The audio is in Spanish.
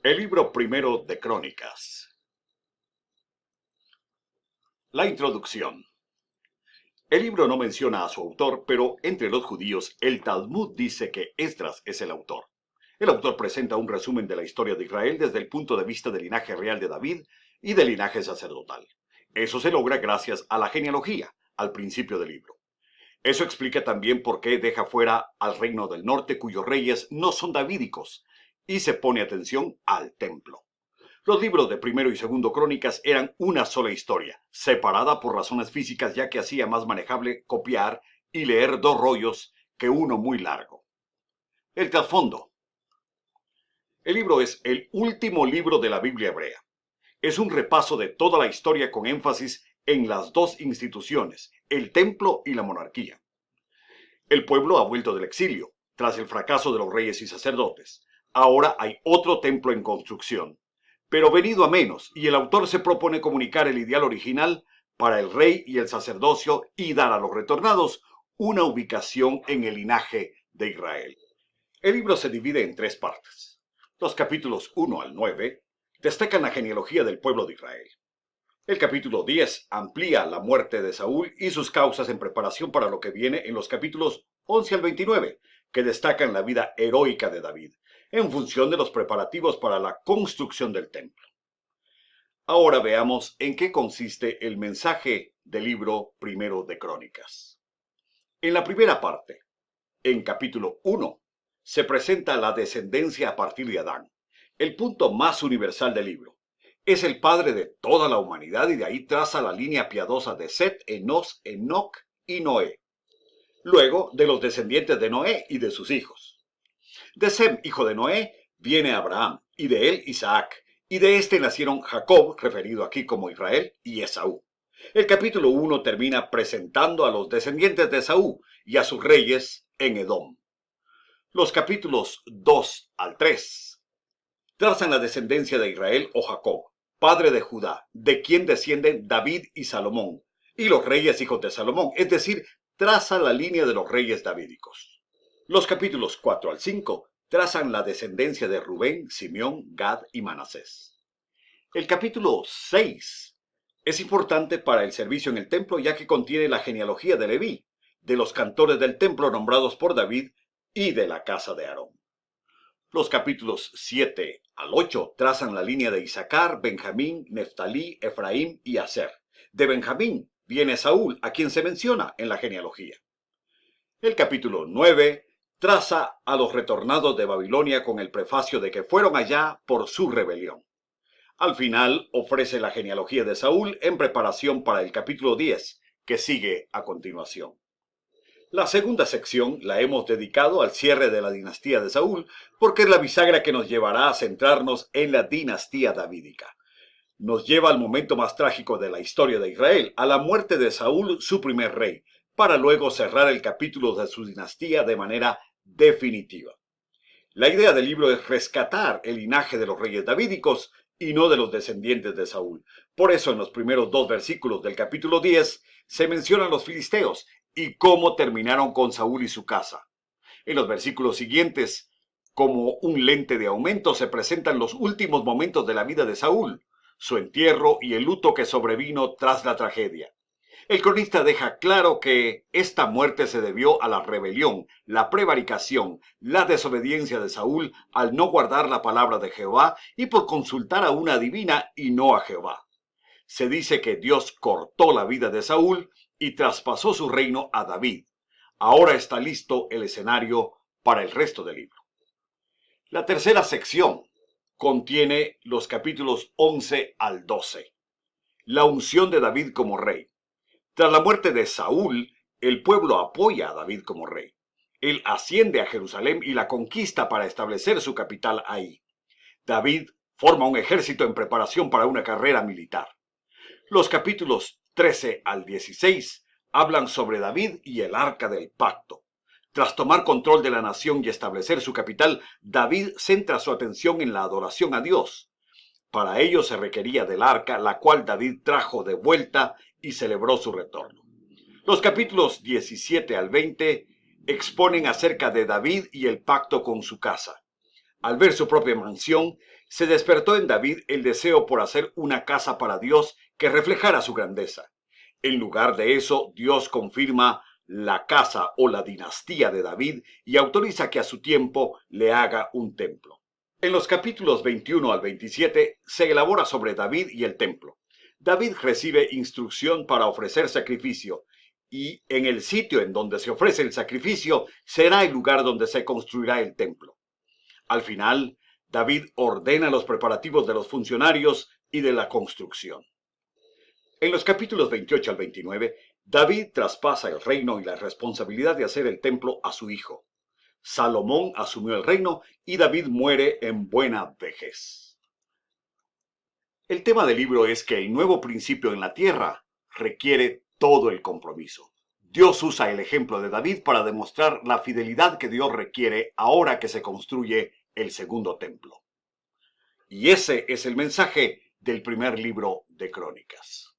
El libro primero de Crónicas. La introducción. El libro no menciona a su autor, pero entre los judíos el Talmud dice que Esdras es el autor. El autor presenta un resumen de la historia de Israel desde el punto de vista del linaje real de David y del linaje sacerdotal. Eso se logra gracias a la genealogía, al principio del libro. Eso explica también por qué deja fuera al reino del norte, cuyos reyes no son davídicos, y se pone atención al templo. Los libros de Primero y Segundo Crónicas eran una sola historia, separada por razones físicas, ya que hacía más manejable copiar y leer dos rollos que uno muy largo. El trasfondo. El libro es el último libro de la Biblia hebrea. Es un repaso de toda la historia con énfasis en las dos instituciones, el templo y la monarquía. El pueblo ha vuelto del exilio, tras el fracaso de los reyes y sacerdotes. Ahora hay otro templo en construcción, pero venido a menos, y el autor se propone comunicar el ideal original para el rey y el sacerdocio y dar a los retornados una ubicación en el linaje de Israel. El libro se divide en tres partes. Los capítulos 1 al 9 destacan la genealogía del pueblo de Israel. El capítulo 10 amplía la muerte de Saúl y sus causas en preparación para lo que viene en los capítulos 11 al 29, que destacan la vida heroica de David, en función de los preparativos para la construcción del templo. Ahora veamos en qué consiste el mensaje del libro primero de Crónicas. En la primera parte, en capítulo 1, se presenta la descendencia a partir de Adán, el punto más universal del libro. Es el padre de toda la humanidad y de ahí traza la línea piadosa de Set, Enos, Enoc y Noé. Luego de los descendientes de Noé y de sus hijos. De Sem, hijo de Noé, viene Abraham, y de él Isaac, y de este nacieron Jacob, referido aquí como Israel, y Esaú. El capítulo 1 termina presentando a los descendientes de Esaú y a sus reyes en Edom. Los capítulos 2 al 3 trazan la descendencia de Israel o Jacob, padre de Judá, de quien descienden David y Salomón, y los reyes hijos de Salomón, es decir, traza la línea de los reyes davídicos. Los capítulos 4 al 5 trazan la descendencia de Rubén, Simeón, Gad y Manasés. El capítulo 6 es importante para el servicio en el templo, ya que contiene la genealogía de Leví, de los cantores del templo nombrados por David y de la casa de Aarón. Los capítulos 7 al 8 trazan la línea de Isaacar, Benjamín, Neftalí, Efraín y Aser. De Benjamín viene Saúl, a quien se menciona en la genealogía. El capítulo 9 traza a los retornados de Babilonia con el prefacio de que fueron allá por su rebelión. Al final ofrece la genealogía de Saúl en preparación para el capítulo 10, que sigue a continuación. La segunda sección la hemos dedicado al cierre de la dinastía de Saúl, porque es la bisagra que nos llevará a centrarnos en la dinastía davídica. Nos lleva al momento más trágico de la historia de Israel, a la muerte de Saúl, su primer rey, para luego cerrar el capítulo de su dinastía de manera definitiva. La idea del libro es rescatar el linaje de los reyes davídicos y no de los descendientes de Saúl. Por eso en los primeros dos versículos del capítulo 10 se mencionan los filisteos y cómo terminaron con Saúl y su casa. En los versículos siguientes, como un lente de aumento, se presentan los últimos momentos de la vida de Saúl, su entierro y el luto que sobrevino tras la tragedia. El cronista deja claro que esta muerte se debió a la rebelión, la prevaricación, la desobediencia de Saúl al no guardar la palabra de Jehová y por consultar a una adivina y no a Jehová. Se dice que Dios cortó la vida de Saúl y traspasó su reino a David. Ahora está listo el escenario para el resto del libro. La tercera sección contiene los capítulos 11 al 12. La unción de David como rey. Tras la muerte de Saúl, el pueblo apoya a David como rey. Él asciende a Jerusalén y la conquista para establecer su capital ahí. David forma un ejército en preparación para una carrera militar. Los capítulos 13 al 16 hablan sobre David y el arca del pacto. Tras tomar control de la nación y establecer su capital, David centra su atención en la adoración a Dios. Para ello se requería del arca, la cual David trajo de vuelta y celebró su retorno. Los capítulos 17 al 20 exponen acerca de David y el pacto con su casa. Al ver su propia mansión, se despertó en David el deseo por hacer una casa para Dios que reflejara su grandeza. En lugar de eso, Dios confirma la casa o la dinastía de David y autoriza que a su tiempo le haga un templo. En los capítulos 21 al 27 se elabora sobre David y el templo. David recibe instrucción para ofrecer sacrificio y en el sitio en donde se ofrece el sacrificio será el lugar donde se construirá el templo. Al final, David ordena los preparativos de los funcionarios y de la construcción. En los capítulos 28 al 29, David traspasa el reino y la responsabilidad de hacer el templo a su hijo. Salomón asumió el reino y David muere en buena vejez. El tema del libro es que el nuevo principio en la tierra requiere todo el compromiso. Dios usa el ejemplo de David para demostrar la fidelidad que Dios requiere ahora que se construye el segundo templo. Y ese es el mensaje del primer libro de Crónicas.